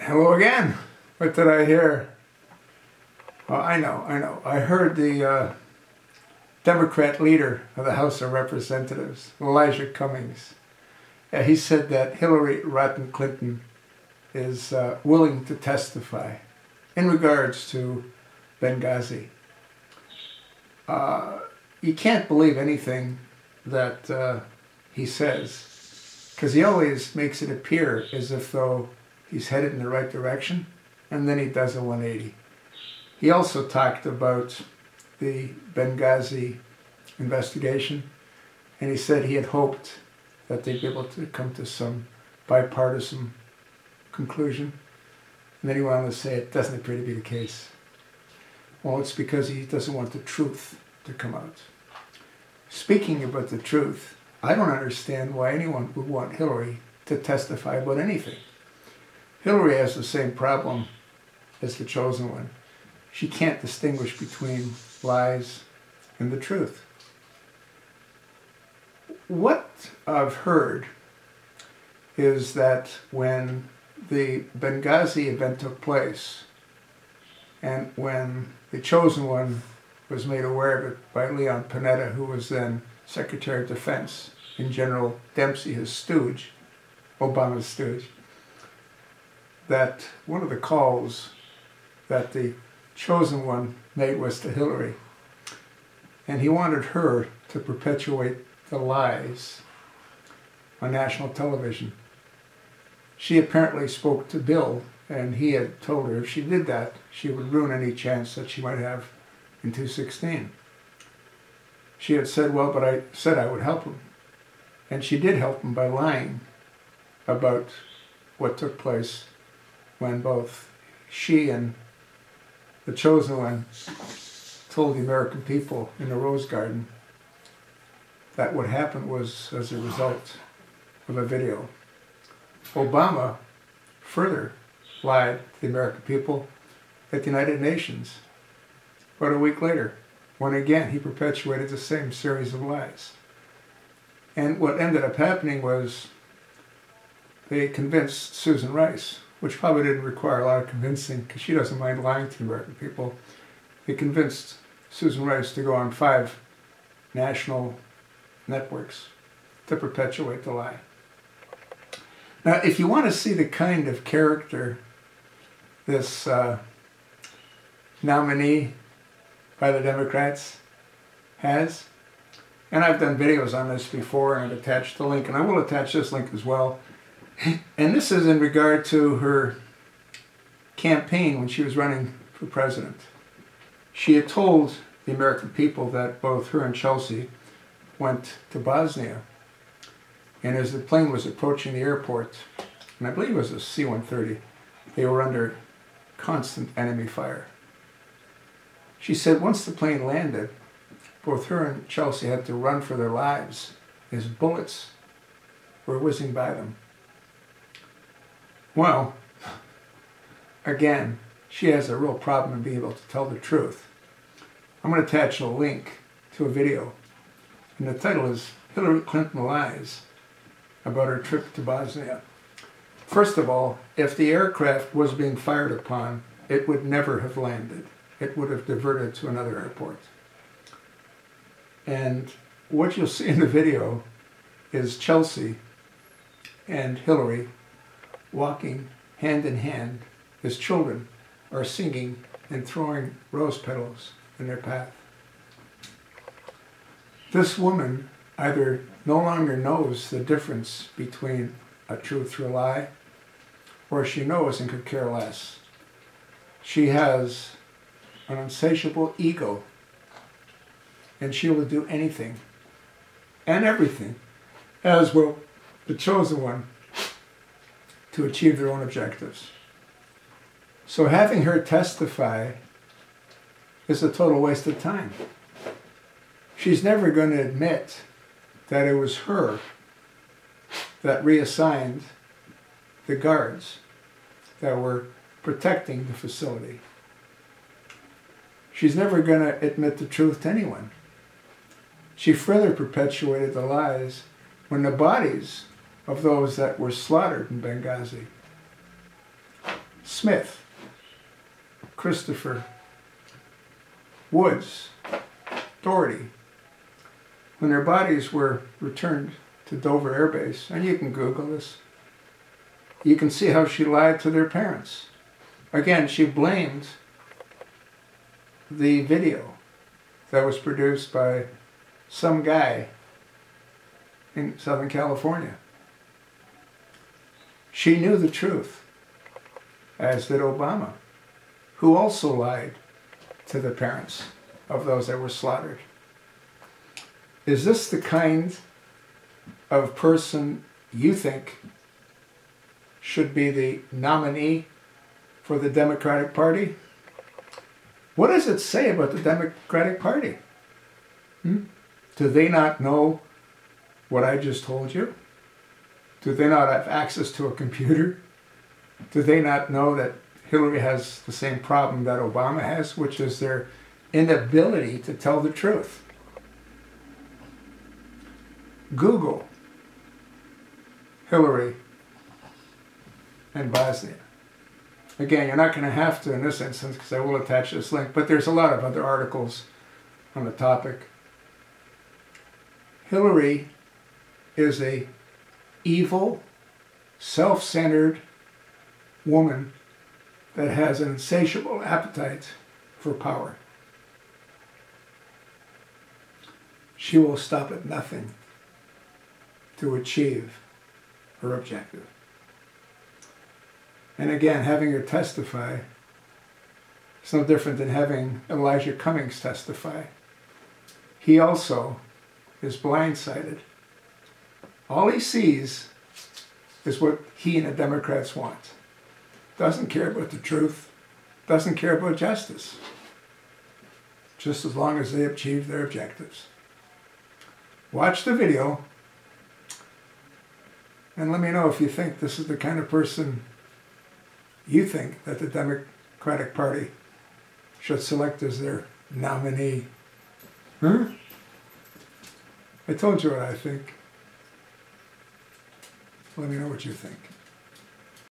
Hello again. What did I hear? Oh, I know. I heard the Democrat leader of the House of Representatives, Elijah Cummings. He said that Hillary Rotten Clinton is willing to testify in regards to Benghazi. You can't believe anything that he says, because he always makes it appear as if though he's headed in the right direction, and then he does a 180. He also talked about the Benghazi investigation, and he said he had hoped that they'd be able to come to some bipartisan conclusion. And then he wanted to say it doesn't appear to be the case. Well, it's because he doesn't want the truth to come out. Speaking about the truth, I don't understand why anyone would want Hillary to testify about anything. Hillary has the same problem as the chosen one. She can't distinguish between lies and the truth. What I've heard is that when the Benghazi event took place, and when the chosen one was made aware of it by Leon Panetta, who was then Secretary of Defense, and General Dempsey, his stooge, Obama's stooge, that one of the calls that the chosen one made was to Hillary. And he wanted her to perpetuate the lies on national television. She apparently spoke to Bill, and he had told her if she did that, she would ruin any chance that she might have in 2016. She had said, well, but I said I would help him. And she did help him by lying about what took place when both she and the chosen one told the American people in the Rose Garden that what happened was as a result of a video. Obama further lied to the American people at the United Nations about a week later, when again he perpetuated the same series of lies. And what ended up happening was they convinced Susan Rice, which probably didn't require a lot of convincing because she doesn't mind lying to the American people. They convinced Susan Rice to go on 5 national networks to perpetuate the lie. Now, if you want to see the kind of character this nominee by the Democrats has, and I've done videos on this before and I've attached the link, and I will attach this link as well. And this is in regard to her campaign when she was running for president. She had told the American people that both her and Chelsea went to Bosnia. And as the plane was approaching the airport, and I believe it was a C-130, they were under constant enemy fire. She said once the plane landed, both her and Chelsea had to run for their lives as bullets were whizzing by them. Well, again, she has a real problem in being able to tell the truth. I'm going to attach a link to a video, and the title is Hillary Clinton Lies about her trip to Bosnia. First of all, if the aircraft was being fired upon, it would never have landed. It would have diverted to another airport. And what you'll see in the video is Chelsea and Hillary walking hand in hand as children are singing and throwing rose petals in their path. This woman either no longer knows the difference between a truth or a lie, or she knows and could care less. She has an insatiable ego, and she will do anything and everything, as will the chosen one, to achieve their own objectives. So having her testify is a total waste of time. She's never going to admit that it was her that reassigned the guards that were protecting the facility. She's never going to admit the truth to anyone. She further perpetuated the lies when the bodies of those that were slaughtered in Benghazi Smith, Christopher, Woods, Doherty, when their bodies were returned to Dover Air Base, and you can Google this, you can see how she lied to their parents. Again, she blamed the video that was produced by some guy in Southern California. She knew the truth, as did Obama, who also lied to the parents of those that were slaughtered. Is this the kind of person you think should be the nominee for the Democratic Party? What does it say about the Democratic Party? Do they not know what I just told you? Do they not have access to a computer? Do they not know that Hillary has the same problem that Obama has, which is their inability to tell the truth? Google Hillary and Bosnia. Again, you're not going to have to in this instance because I will attach this link, but there's a lot of other articles on the topic. Hillary is a evil, self-centered woman that has an insatiable appetite for power. She will stop at nothing to achieve her objective. And again, having her testify is no different than having Elijah Cummings testify. He also is blindsided. All he sees is what he and the Democrats want. Doesn't care about the truth, doesn't care about justice, just as long as they achieve their objectives. Watch the video and let me know if you think this is the kind of person you think that the Democratic Party should select as their nominee. I told you what I think. Let me know what you think.